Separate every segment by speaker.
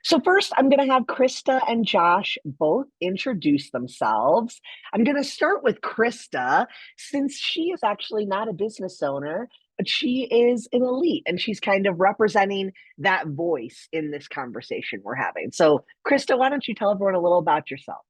Speaker 1: So first, I'm going to have Krista and Josh both introduce themselves. I'm going to start with Krista, since she is actually not a business owner, but she is an elite and she's kind of representing that voice in this conversation we're having. So, Krista, why don't you tell everyone a little about yourself?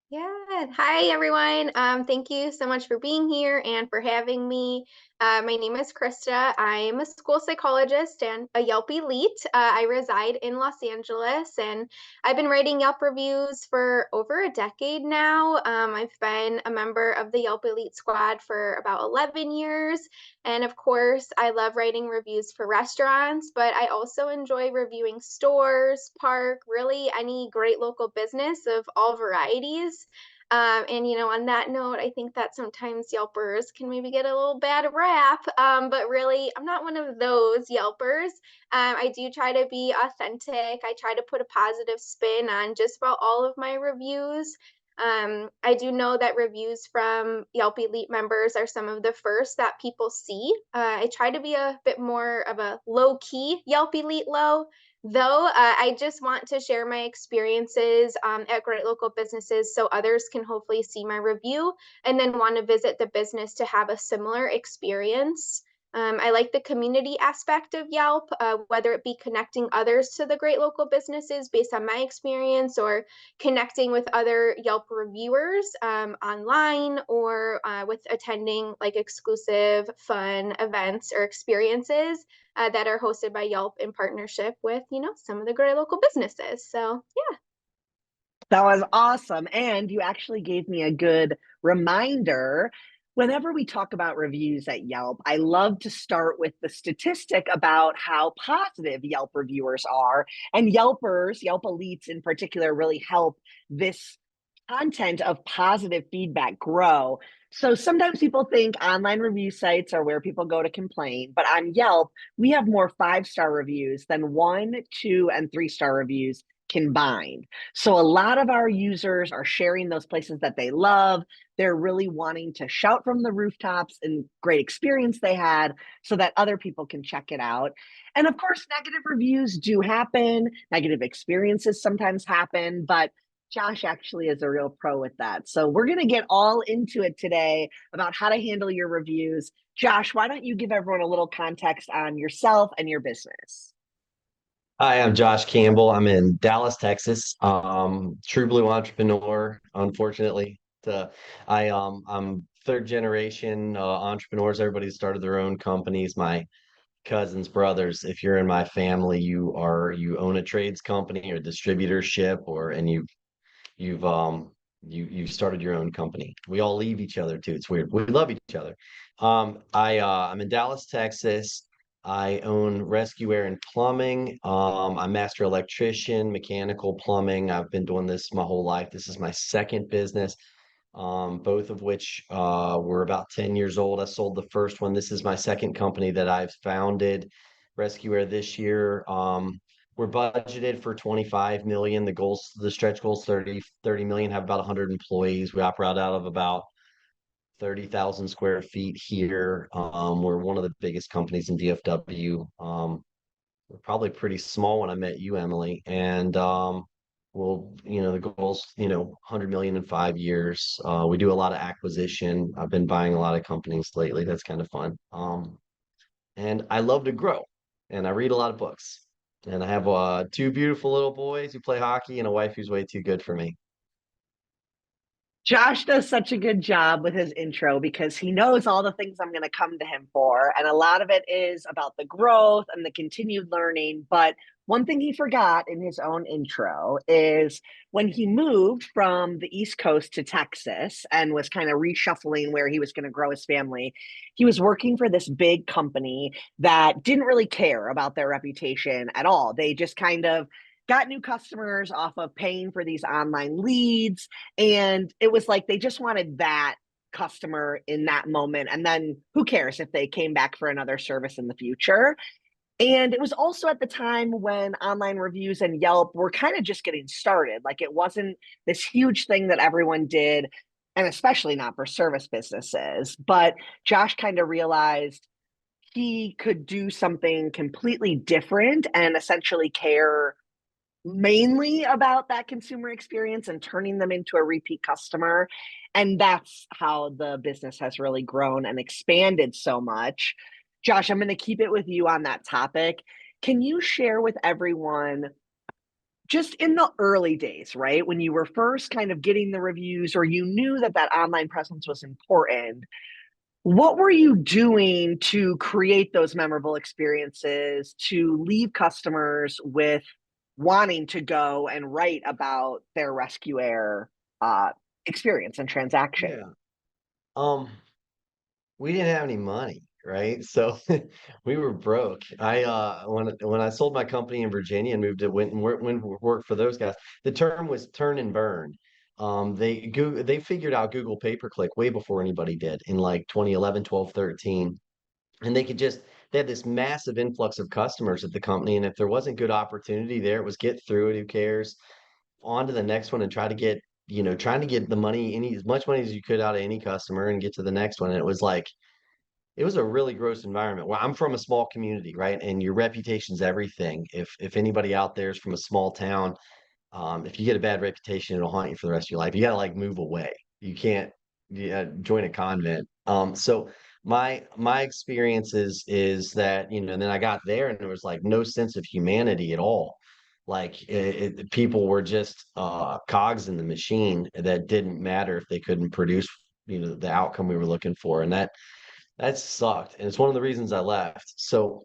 Speaker 2: Yeah. Hi, everyone. Thank you so much for being here and for having me. My name is Krista. I'm a school psychologist and a Yelp elite. I reside in Los Angeles, and I've been writing Yelp reviews for over a decade now. I've been a member of the Yelp Elite Squad for about 11 years. And of course, I love writing reviews for restaurants, but I also enjoy reviewing stores, park, really any great local business of all varieties. On that note, I think that sometimes Yelpers can maybe get a little bad rap, but really, I'm not one of those Yelpers. I do try to be authentic. I try to put a positive spin on just about all of my reviews. I do know that reviews from Yelp Elite members are some of the first that people see. I try to be a bit more of a low key Yelp Elite low, though. I just want to share my experiences at great local businesses so others can hopefully see my review and then want to visit the business to have a similar experience. I like the community aspect of Yelp, whether it be connecting others to the great local businesses based on my experience or connecting with other Yelp reviewers online or with attending like exclusive fun events or experiences that are hosted by Yelp in partnership with, some of the great local businesses. So yeah.
Speaker 1: That was awesome. And you actually gave me a good reminder. Whenever we talk about reviews at Yelp, I love to start with the statistic about how positive Yelp reviewers are. And Yelpers, Yelp elites in particular, really help this content of positive feedback grow. So sometimes people think online review sites are where people go to complain, but on Yelp, we have more five-star reviews than one, two, and three-star reviews combined. So a lot of our users are sharing those places that they love. They're really wanting to shout from the rooftops and great experience they had so that other people can check it out. And of course, negative reviews do happen. Negative experiences sometimes happen, but Josh actually is a real pro with that. So we're going to get all into it today about how to handle your reviews. Josh, why don't you give everyone a little context on yourself and your business?
Speaker 3: Hi, I'm Josh Campbell. I'm in Dallas, Texas. True blue entrepreneur, unfortunately. I'm third generation entrepreneurs. Everybody started their own companies. My cousins, brothers. If you're in my family, you own a trades company or distributorship, you've started your own company. We all leave each other too. It's weird. We love each other. I'm in Dallas, Texas. I own Rescue Air and Plumbing. I'm master electrician, mechanical plumbing. I've been doing this my whole life. This is my second business, both of which were about 10 years old. I sold the first one. This is my second company that I've founded, Rescue Air, this year. We're budgeted for 25 million. The stretch goals 30 million, have about 100 employees. We operate out of about 30,000 square feet here. We're one of the biggest companies in DFW. We're probably pretty small when I met you, Emily. And the goal's, 100 million in 5 years. We do a lot of acquisition. I've been buying a lot of companies lately. That's kind of fun. And I love to grow, and I read a lot of books. And I have two beautiful little boys who play hockey and a wife who's way too good for me.
Speaker 1: Josh does such a good job with his intro because he knows all the things I'm going to come to him for. And a lot of it is about the growth and the continued learning. But one thing he forgot in his own intro is when he moved from the East Coast to Texas and was kind of reshuffling where he was going to grow his family, he was working for this big company that didn't really care about their reputation at all. They just kind of got new customers off of paying for these online leads. And it was like they just wanted that customer in that moment. And then who cares if they came back for another service in the future? And it was also at the time when online reviews and Yelp were kind of just getting started. Like it wasn't this huge thing that everyone did, and especially not for service businesses. But Josh kind of realized he could do something completely different and essentially care mainly about that consumer experience and turning them into a repeat customer. And that's how the business has really grown and expanded so much. Josh, I'm going to keep it with you on that topic. Can you share with everyone, just in the early days, right? When you were first kind of getting the reviews, or you knew that that online presence was important, what were you doing to create those memorable experiences, to leave customers with wanting to go and write about their rescue air experience and transaction?
Speaker 3: Yeah. Um, we didn't have any money, right? So we were broke. When I sold my company in Virginia and moved to went and worked for those guys, the term was turn and burn. They figured out Google pay-per-click way before anybody did in like 2011, 12, 13. And they had this massive influx of customers at the company. And if there wasn't good opportunity there, it was get through it, who cares? On to the next one and trying to get the money, as much money as you could out of any customer and get to the next one. And it was a really gross environment. Well, I'm from a small community, right? And your reputation's everything. If anybody out there is from a small town, if you get a bad reputation, it'll haunt you for the rest of your life. You gotta like move away. You can't join a convent. So my experience is that, and then I got there and there was like no sense of humanity at all. Like people were just cogs in the machine that didn't matter if they couldn't produce, the outcome we were looking for. And that sucked. And it's one of the reasons I left. So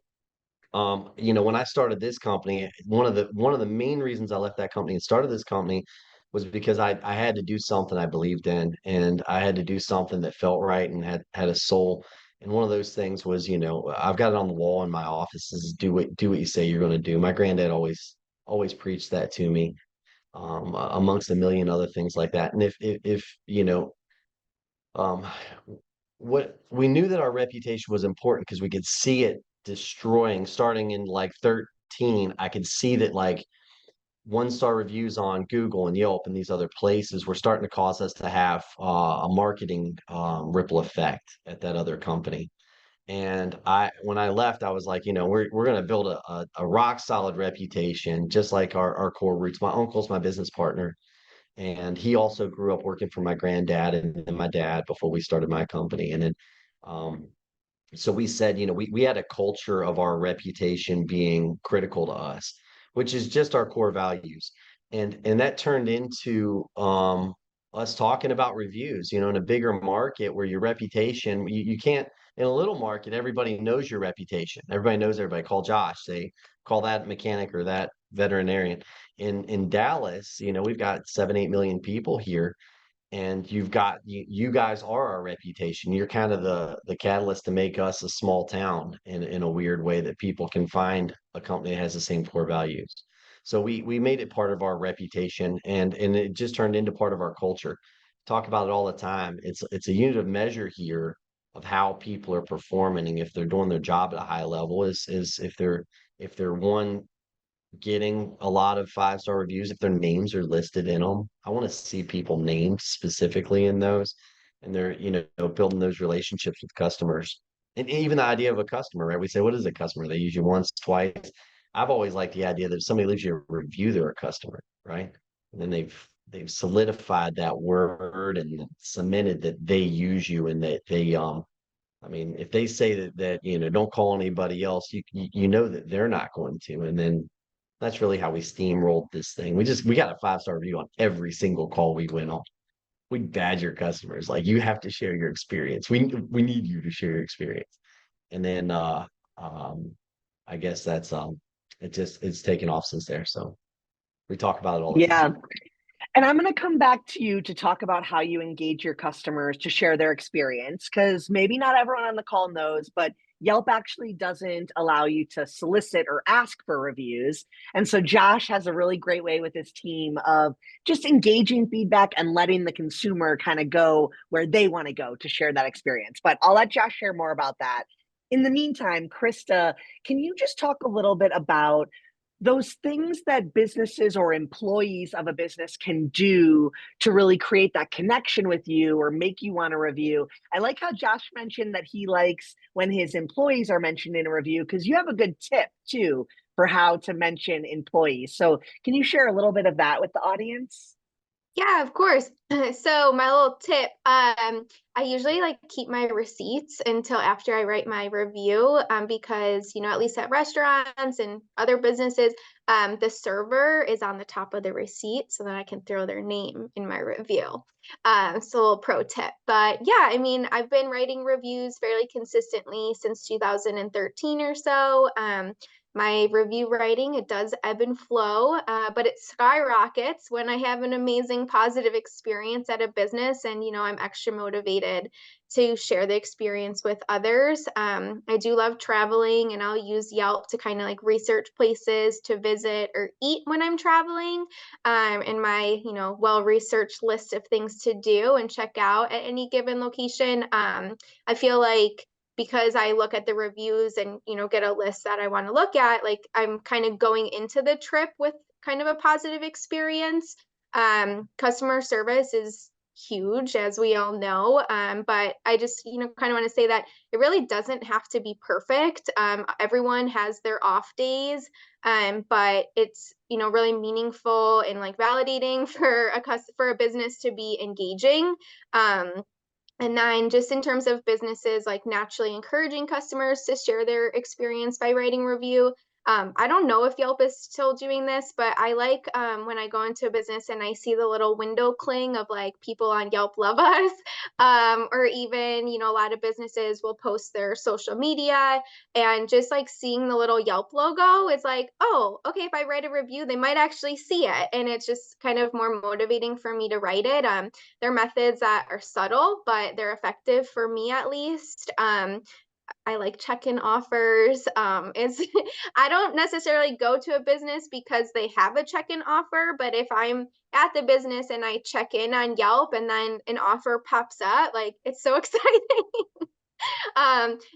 Speaker 3: when I started this company, one of the main reasons I left that company and started this company was because I had to do something I believed in, and I had to do something that felt right and had a soul. And one of those things was, I've got it on the wall in my office, is do what you say you're going to do. My granddad always preached that to me, amongst a million other things like that. And if um, what we knew that our reputation was important because we could see it destroying starting in like 13. I could see that like 1-star reviews on Google and Yelp and these other places were starting to cause us to have a marketing ripple effect at that other company. And when I left, I was like, we're going to build a rock solid reputation, just like our core roots. My uncle's my business partner, and he also grew up working for my granddad and my dad before we started my company. And then, um, so we said, we had a culture of our reputation being critical to us, which is just our core values. And that turned into us talking about reviews, in a bigger market where your reputation, you can't, in a little market, everybody knows your reputation. Everybody knows everybody. Call Josh, they call that mechanic or that veterinarian. In Dallas, we've got 7, 8 million people here, and you guys are our reputation. You're kind of the catalyst to make us a small town in a weird way, that people can find a company that has the same core values. So we made it part of our reputation, and it just turned into part of our culture. Talk about it all the time. It's a unit of measure here of how people are performing, and if they're doing their job at a high level, is if they're one, getting a lot of 5-star reviews, if their names are listed in them. I want to see people named specifically in those, and they're, building those relationships with customers. And even the idea of a customer, right? We say, what is a customer? They use you once, twice. I've always liked the idea that if somebody leaves you a review, they're a customer, right? And then they've solidified that word and cemented that they use you, and that they I mean, if they say that don't call anybody else, you know that they're not going to. And then that's really how we steamrolled this thing. We got a 5-star review on every single call we went on. We badger customers like, you have to share your experience. We need you to share your experience. And then um I guess that's it's taken off since there. So we talk about it all the time.
Speaker 1: Yeah. And I'm going to come back to you to talk about how you engage your customers to share their experience, because maybe not everyone on the call knows, but Yelp actually doesn't allow you to solicit or ask for reviews. And so Josh has a really great way with his team of just engaging feedback and letting the consumer kind of go where they want to go to share that experience. But I'll let Josh share more about that. In the meantime, Krista, can you just talk a little bit about those things that businesses or employees of a business can do to really create that connection with you or make you want to review? I like how Josh mentioned that he likes when his employees are mentioned in a review, because you have a good tip too. for how to mention employees. So can you share a little bit of that with the audience?
Speaker 2: Yeah, of course. So my little tip, I usually like keep my receipts until after I write my review, because at least at restaurants and other businesses, the server is on the top of the receipt, so then I can throw their name in my review. So a little pro tip. But yeah, I mean, I've been writing reviews fairly consistently since 2013 or so. My review writing, it does ebb and flow, but it skyrockets when I have an amazing positive experience at a business and, I'm extra motivated to share the experience with others. I do love traveling, and I'll use Yelp to kind of like research places to visit or eat when I'm traveling, in my, well-researched list of things to do and check out at any given location. I feel like because I look at the reviews and, get a list that I want to look at, like I'm kind of going into the trip with kind of a positive experience. Customer service is huge, as we all know. But I just, kind of want to say that it really doesn't have to be perfect. Everyone has their off days, but it's, really meaningful and like validating for a business to be engaging. And then just in terms of businesses, like naturally encouraging customers to share their experience by writing review. I don't know if Yelp is still doing this, but I like when I go into a business and I see the little window cling of like people on Yelp love us, or even, a lot of businesses will post their social media, and just like seeing the little Yelp logo is like, oh, okay, if I write a review, they might actually see it. And it's just kind of more motivating for me to write it. They're methods that are subtle, but they're effective for me at least. I like check-in offers. Is I don't necessarily go to a business because they have a check-in offer, but if I'm at the business and I check in on Yelp and then an offer pops up, like it's so exciting.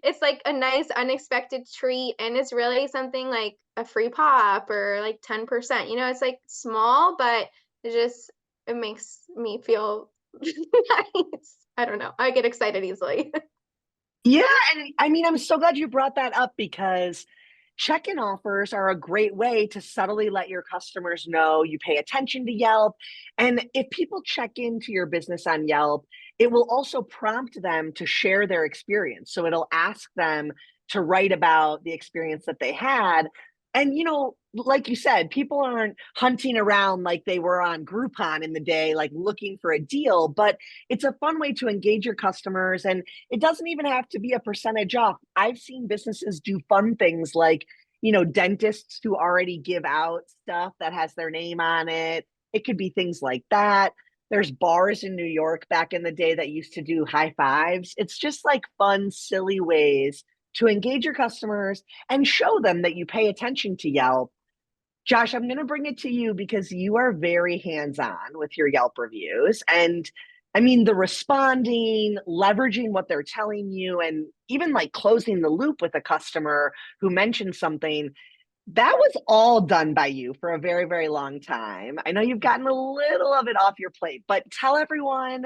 Speaker 2: It's like a nice unexpected treat, and it's really something like a free pop or like 10%. It's like small, but it makes me feel nice. I don't know. I get excited easily.
Speaker 1: Yeah, and I mean, I'm so glad you brought that up because check-in offers are a great way to subtly let your customers know you pay attention to Yelp. And if people check into your business on Yelp, it will also prompt them to share their experience. So it'll ask them to write about the experience that they had. And, like you said, people aren't hunting around like they were on Groupon in the day, like looking for a deal, but it's a fun way to engage your customers. And it doesn't even have to be a percentage off. I've seen businesses do fun things like, dentists who already give out stuff that has their name on it. It could be things like that. There's bars in New York back in the day that used to do high fives. It's just like fun, silly ways to engage your customers and show them that you pay attention to Yelp. Josh, I'm going to bring it to you because you are very hands on with your Yelp reviews. And I mean, the responding, leveraging what they're telling you, and even like closing the loop with a customer who mentioned something, that was all done by you for a very, very long time. I know you've gotten a little of it off your plate, but tell everyone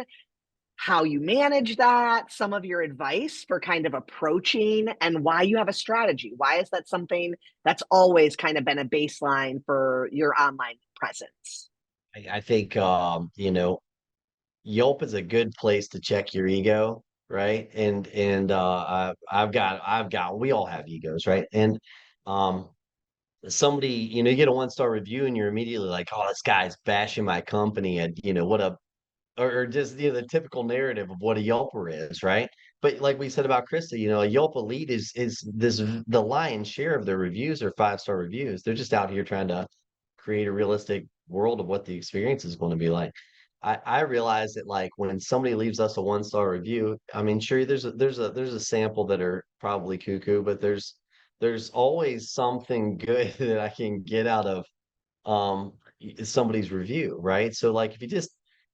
Speaker 1: how you manage that, some of your advice for kind of approaching, and why you have a strategy. Why is that something that's always kind of been a baseline for your online presence?
Speaker 3: I think Yelp is a good place to check your ego, right? And I've got we all have egos, right? And um somebody, you get a one-star review and you're immediately like, oh, this guy's bashing my company, and what a or just the typical narrative of what a Yelper is, right? But like we said about Krista, a Yelp elite is the lion's share of their reviews are five-star reviews. They're just out here trying to create a realistic world of what the experience is going to be like. I realize that like when somebody leaves us a one-star review, I mean, sure, there's a sample that are probably cuckoo, but there's always something good that I can get out of um somebody's review, right? So like if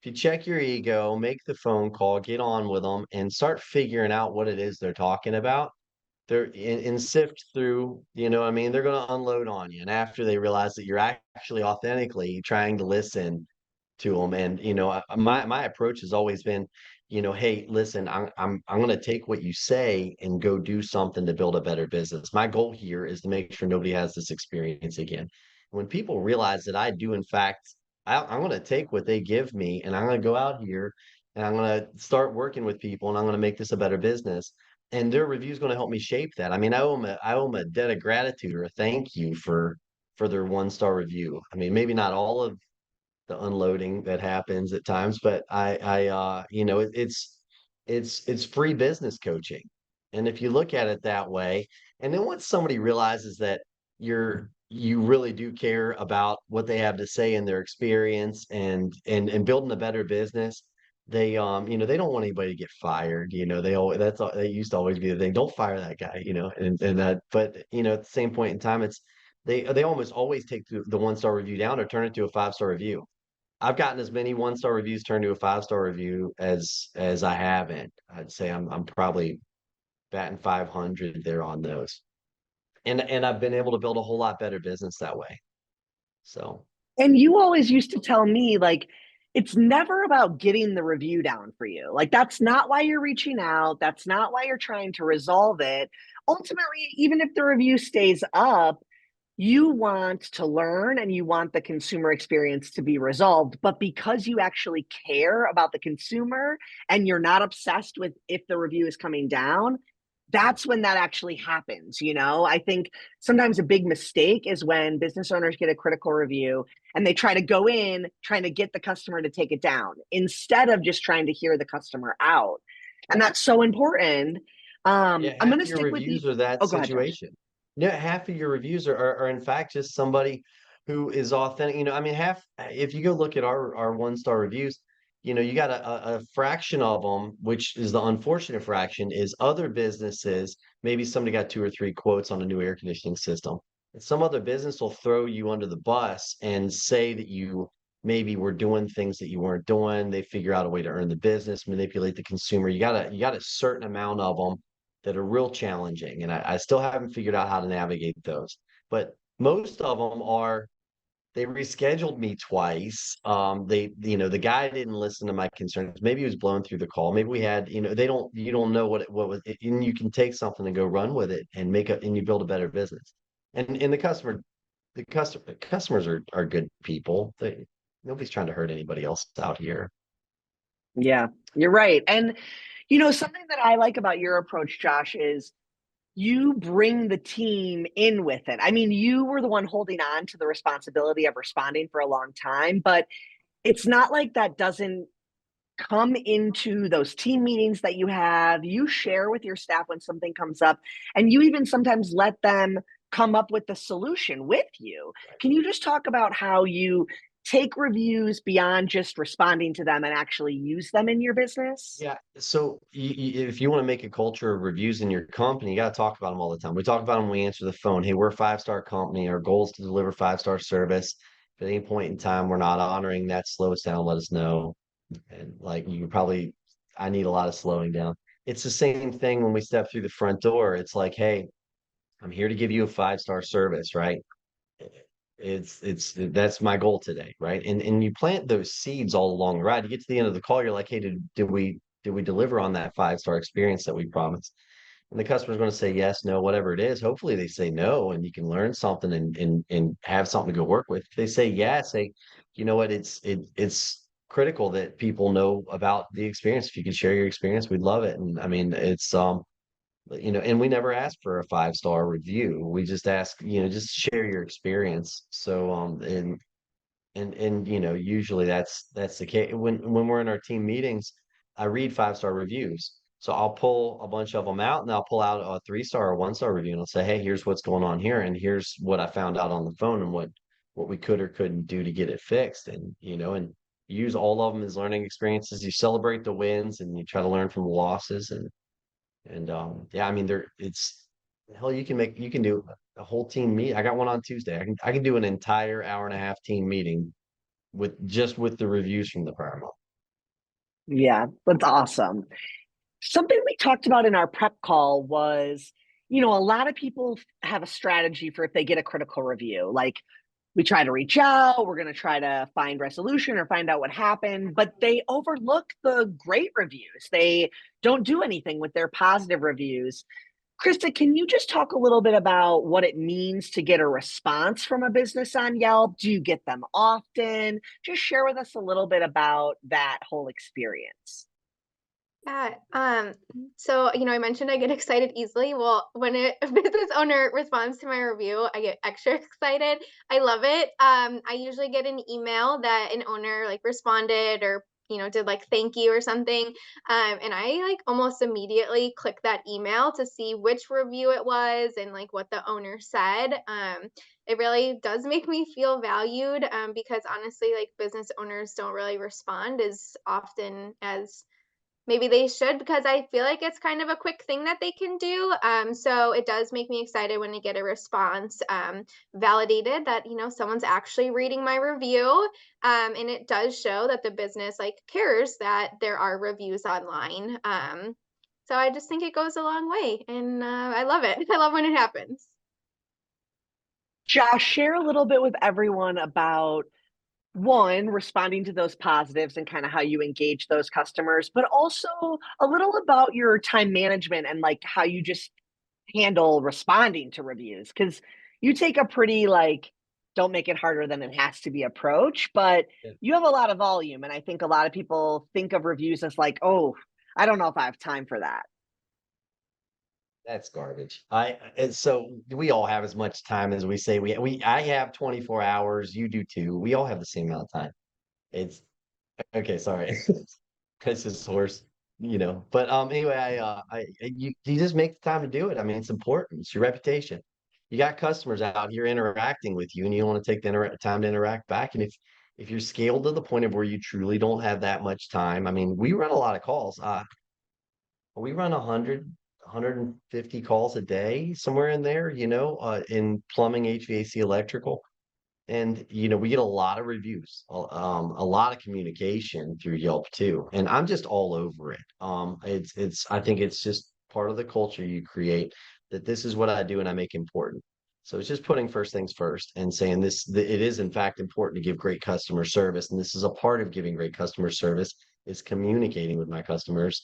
Speaker 3: you check your ego, make the phone call, get on with them, and start figuring out what it is they're talking about. And sift through, what I mean, they're going to unload on you. And after they realize that you're actually authentically trying to listen, to them. And my approach has always been, hey, listen, I'm going to take what you say and go do something to build a better business. My goal here is to make sure nobody has this experience again. When people realize that I do, in fact, I'm going to take what they give me and I'm going to go out here and I'm going to start working with people and I'm going to make this a better business. And their review is going to help me shape that. I mean, I owe them a debt of gratitude or a thank you for their 1-star review. I mean, maybe not all of the unloading that happens at times, but it's free business coaching. And if you look at it that way, and then once somebody realizes that you really do care about what they have to say in their experience and building a better business, they don't want anybody to get fired. That used to always be the thing. Don't fire that guy, and that, but at the same point in time, it's they almost always take the 1-star review down or turn it to a 5-star review. I've gotten as many 1-star reviews turned to a 5-star review as I haven't. I'd say I'm probably batting 500 there on those. And I've been able to build a whole lot better business that way. So,
Speaker 1: And you always used to tell me, like, it's never about getting the review down for you. Like, that's not why you're reaching out. That's not why you're trying to resolve it. Ultimately, even if the review stays up, you want to learn and you want the consumer experience to be resolved. But because you actually care about the consumer and you're not obsessed with if the review is coming down, that's when that actually happens. I think sometimes a big mistake is when business owners get a critical review and they try to go in trying to get the customer to take it down instead of just trying to hear the customer out. And that's so important.
Speaker 3: yeah,
Speaker 1: I'm going
Speaker 3: half
Speaker 1: to
Speaker 3: of your
Speaker 1: stick with you.
Speaker 3: reviews are that
Speaker 1: Oh, go ahead, Josh.
Speaker 3: situation. Yeah, half of your reviews are in fact just somebody who is authentic. I mean, if you go look at our 1-star reviews, you got a fraction of them, which is the unfortunate fraction, is other businesses. Maybe somebody got 2 or 3 quotes on a new air conditioning system. And some other business will throw you under the bus and say that you maybe were doing things that you weren't doing. They figure out a way to earn the business, manipulate the consumer. You got a certain amount of them that are real challenging. And I still haven't figured out how to navigate those. But most of them are, they rescheduled me twice. The guy didn't listen to my concerns. Maybe he was blown through the call. Maybe we had, you don't know what was, and you can take something and go run with it and and you build a better business. And the customers are good people. Nobody's trying to hurt anybody else out here.
Speaker 1: Yeah, you're right. And, something that I like about your approach, Josh, is you bring the team in with it. I mean, you were the one holding on to the responsibility of responding for a long time, but it's not like that doesn't come into those team meetings that you have. You share with your staff when something comes up, and you even sometimes let them come up with the solution with you. Can you just talk about how you take reviews beyond just responding to them and actually use them in your business?
Speaker 3: Yeah. So if you want to make a culture of reviews in your company, you got to talk about them all the time. We talk about them when we answer the phone. Hey, we're a 5-star company. Our goal is to deliver 5-star service. If at any point in time we're not honoring that, slow us down, let us know. And like I need a lot of slowing down. It's the same thing when we step through the front door. It's like, hey, I'm here to give you a 5-star service, right? That's my goal today, right? And you plant those seeds all along the ride. You get to the end of the call, you're like, hey, did we deliver on that 5-star experience that we promised? And the customer's going to say yes, no, whatever it is. Hopefully they say no, and you can learn something and have something to go work with. If they say yes, say, you know what, it's critical that people know about the experience. If you could share your experience, we'd love it. And I mean, and we never ask for a 5-star review. We just ask, just share your experience. So, and usually that's the case. When we're in our team meetings, I read 5-star reviews. So I'll pull a bunch of them out and I'll pull out a 3-star or 1-star review and I'll say, hey, here's what's going on here. And here's what I found out on the phone and what we could or couldn't do to get it fixed. And, and use all of them as learning experiences. You celebrate the wins and you try to learn from the losses. And yeah, I mean, it's hell, you can do a whole team meet. I got one on Tuesday. I can do an entire hour-and-a-half team meeting with the reviews from the prior month.
Speaker 1: Yeah, that's awesome. Something we talked about in our prep call was, a lot of people have a strategy for if they get a critical review. Like, we try to reach out, we're going to try to find resolution or find out what happened, but they overlook the great reviews. They don't do anything with their positive reviews. Krista, can you just talk a little bit about what it means to get a response from a business on Yelp? Do you get them often? Just share with us a little bit about that whole experience.
Speaker 2: Yeah. So, I mentioned I get excited easily. Well, when a business owner responds to my review, I get extra excited. I love it. I usually get an email that an owner like responded or, did like thank you or something. And I like almost immediately click that email to see which review it was and like what the owner said. It really does make me feel valued, because honestly, like business owners don't really respond as often as maybe they should, because I feel like it's kind of a quick thing that they can do. So it does make me excited when I get a response, validated that, someone's actually reading my review. And it does show that the business like cares that there are reviews online. So I just think it goes a long way, and I love it. I love when it happens.
Speaker 1: Josh, share a little bit with everyone about one, responding to those positives and kind of how you engage those customers, but also a little about your time management and like how you just handle responding to reviews. Because you take a pretty like, don't make it harder than it has to be approach, but
Speaker 3: Yeah.
Speaker 1: you have a lot of volume. And I think a lot of people think of reviews as like, oh, I don't know if I have time for that.
Speaker 3: That's garbage. And so we all have as much time as we say I have 24 hours, you do too. We all have the same amount of time. It's okay, sorry. It's just horse, But anyway, you just make the time to do it. I mean, it's important. It's your reputation. You got customers out here interacting with you, and you want to take the time to interact back. And if you're scaled to the point of where you truly don't have that much time, I mean, we run a lot of calls. We run 150 calls a day, somewhere in there, in plumbing, HVAC, electrical. And we get a lot of reviews, a lot of communication through Yelp too. And I'm just all over it. I think it's just part of the culture you create, that this is what I do and I make important. So it's just putting first things first and saying it is in fact important to give great customer service. And this is a part of giving great customer service, is communicating with my customers,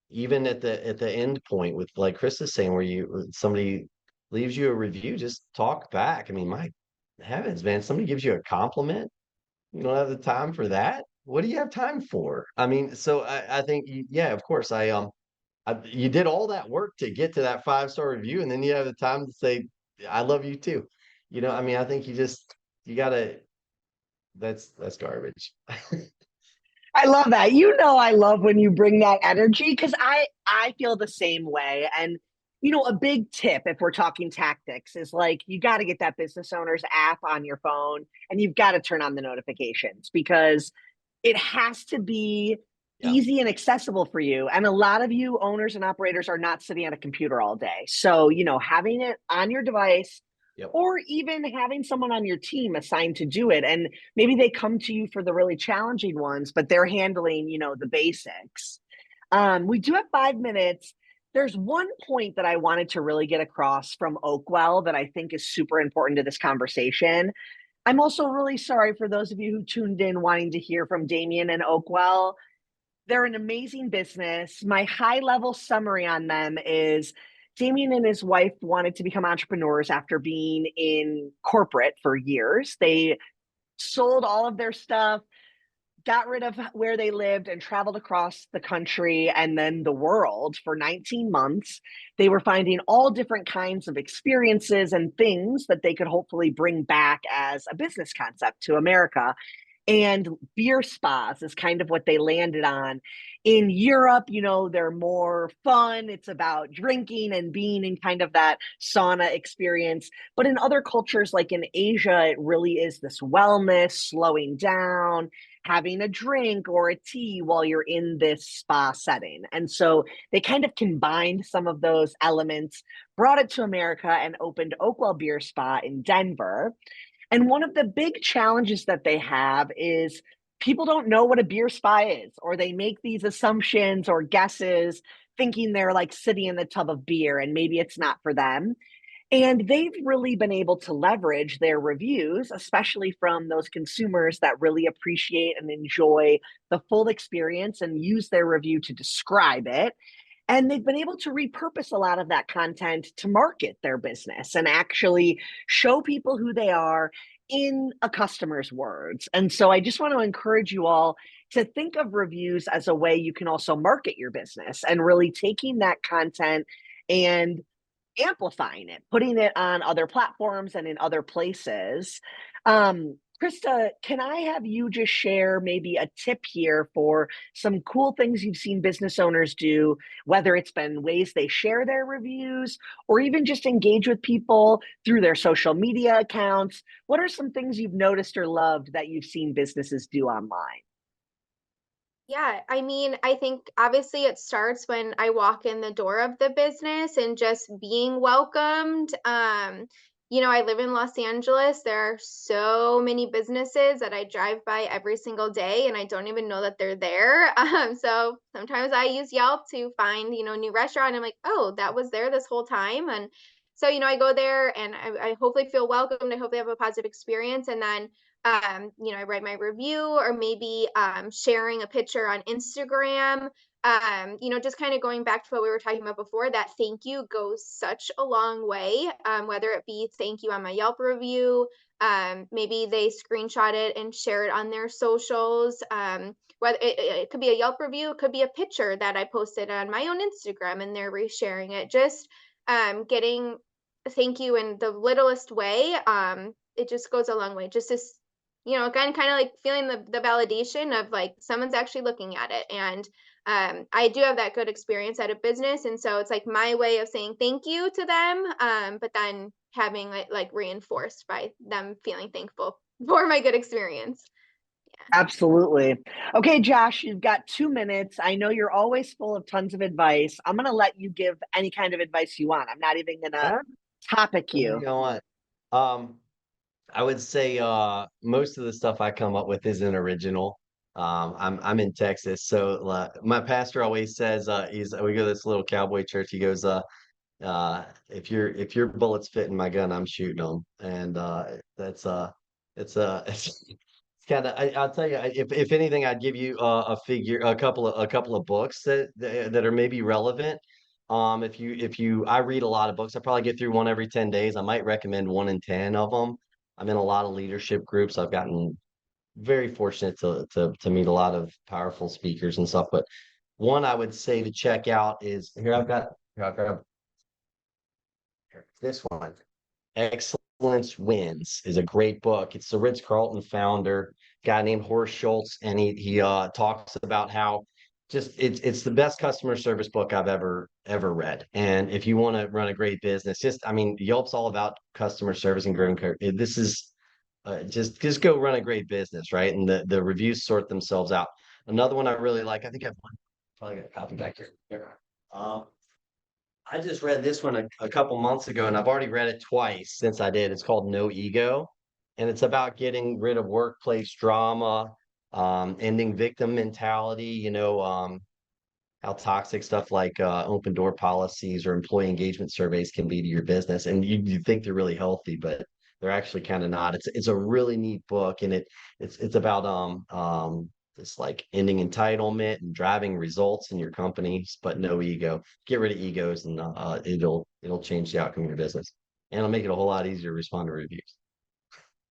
Speaker 3: even at the end point, with like Chris is saying, where somebody leaves you a review, just talk back. I mean, my heavens, man, somebody gives you a compliment. You don't have the time for that. What do you have time for? I mean, so I think, yeah, of course, you did all that work to get to that 5-star review, and then you have the time to say, I love you too. I mean, I think you gotta, that's garbage.
Speaker 1: I love that. I love when you bring that energy because I feel the same way. And a big tip if we're talking tactics is like you got to get that business owner's app on your phone and you've got to turn on the notifications because it has to be
Speaker 3: Yeah.
Speaker 1: easy and accessible for you. And a lot of you owners and operators are not sitting at a computer all day. So, having it on your device,
Speaker 3: Yep.
Speaker 1: or even having someone on your team assigned to do it. And maybe they come to you for the really challenging ones, but they're handling, the basics. We do have 5 minutes. There's one point that I wanted to really get across from Oakwell that I think is super important to this conversation. I'm also really sorry for those of you who tuned in wanting to hear from Damien and Oakwell. They're an amazing business. My high level summary on them is Damien and his wife wanted to become entrepreneurs after being in corporate for years. They sold all of their stuff, got rid of where they lived, and traveled across the country and then the world for 19 months. They were finding all different kinds of experiences and things that they could hopefully bring back as a business concept to America. And beer spas is kind of what they landed on. In Europe, they're more fun. It's about drinking and being in kind of that sauna experience. But in other cultures, like in Asia, it really is this wellness, slowing down, having a drink or a tea while you're in this spa setting. And so they kind of combined some of those elements, brought it to America, and opened Oakwell Beer Spa in Denver. And one of the big challenges that they have is people don't know what a beer spa is, or they make these assumptions or guesses thinking they're like sitting in the tub of beer and maybe it's not for them. And they've really been able to leverage their reviews, especially from those consumers that really appreciate and enjoy the full experience and use their review to describe it. And they've been able to repurpose a lot of that content to market their business and actually show people who they are in a customer's words. And so I just want to encourage you all to think of reviews as a way you can also market your business and really taking that content and amplifying it, putting it on other platforms and in other places. Krista, can I have you just share maybe a tip here for some cool things you've seen business owners do, whether it's been ways they share their reviews or even just engage with people through their social media accounts? What are some things you've noticed or loved that you've seen businesses do online?
Speaker 2: Yeah, I mean, I think obviously it starts when I walk in the door of the business and just being welcomed. I live in Los Angeles. There are so many businesses that I drive by every single day and I don't even know that they're there. So sometimes I use Yelp to find, a new restaurant. I'm like, oh, that was there this whole time. And so, I go there and I hopefully feel welcomed. I hope they have a positive experience. And then I write my review or maybe sharing a picture on Instagram. Just kind of going back to what we were talking about before, that thank you goes such a long way. Whether it be thank you on my Yelp review, maybe they screenshot it and share it on their socials. Whether it could be a Yelp review, it could be a picture that I posted on my own Instagram and they're resharing it. Just getting thank you in the littlest way. It just goes a long way. Just to again, kind of like feeling the validation of like someone's actually looking at it. And I do have that good experience at a business. And so it's like my way of saying thank you to them, but then having it like reinforced by them feeling thankful for my good experience.
Speaker 1: Absolutely. Okay, Josh, you've got 2 minutes. I know you're always full of tons of advice. I'm going to let you give any kind of advice you want. I'm not even going to
Speaker 3: Huh?
Speaker 1: topic
Speaker 3: You
Speaker 1: you.
Speaker 3: know what? Um, I would say most of the stuff I come up with isn't original. I'm in Texas, so my pastor always says we go to this little cowboy church. He goes, if your bullets fit in my gun, I'm shooting them, and that's it's kind of I'll tell you if anything, I'd give you a couple of books that are maybe relevant. If you I read a lot of books. I probably get through one every 10 days. I might recommend one in 10 of them. I'm in a lot of leadership groups. I've gotten very fortunate to meet a lot of powerful speakers and stuff. But one I would say to check out is I've got this one. Excellence Wins is a great book. It's the Ritz-Carlton founder, guy named Horst Schultz, and he talks about how just it's the best customer service book I've ever read. And if you want to run a great business, Yelp's all about customer service and growing. This is just go run a great business, right? And the reviews sort themselves out. Another one I really like, I think I've probably got a copy back here. Um, I just read this one a couple months ago, and I've already read it twice since I did. It's called No Ego, and it's about getting rid of workplace drama, ending victim mentality. How toxic stuff like open door policies or employee engagement surveys can be to your business, and you think they're really healthy, but they're actually kind of not. It's a really neat book, and it's about this like ending entitlement and driving results in your companies, but no ego. Get rid of egos, and it'll change the outcome of your business, and it'll make it a whole lot easier to respond to reviews.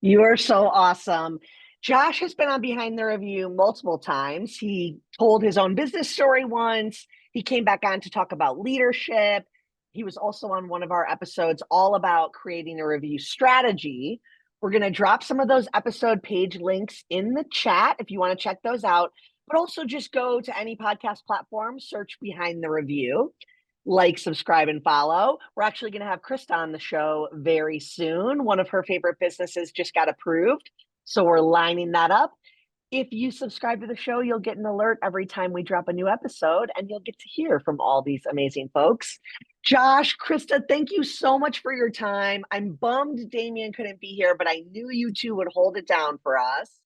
Speaker 1: You are so awesome. Josh has been on Behind the Review multiple times. He told his own business story once. He came back on to talk about leadership. He was also on one of our episodes all about creating a review strategy. We're going to drop some of those episode page links in the chat if you want to check those out, but also just go to any podcast platform, search Behind the Review, like, subscribe, and follow. We're actually going to have Krista on the show very soon. One of her favorite businesses just got approved, so we're lining that up. If you subscribe to the show, you'll get an alert every time we drop a new episode, and you'll get to hear from all these amazing folks. Josh, Krista, thank you so much for your time. I'm bummed Damien couldn't be here, but I knew you two would hold it down for us.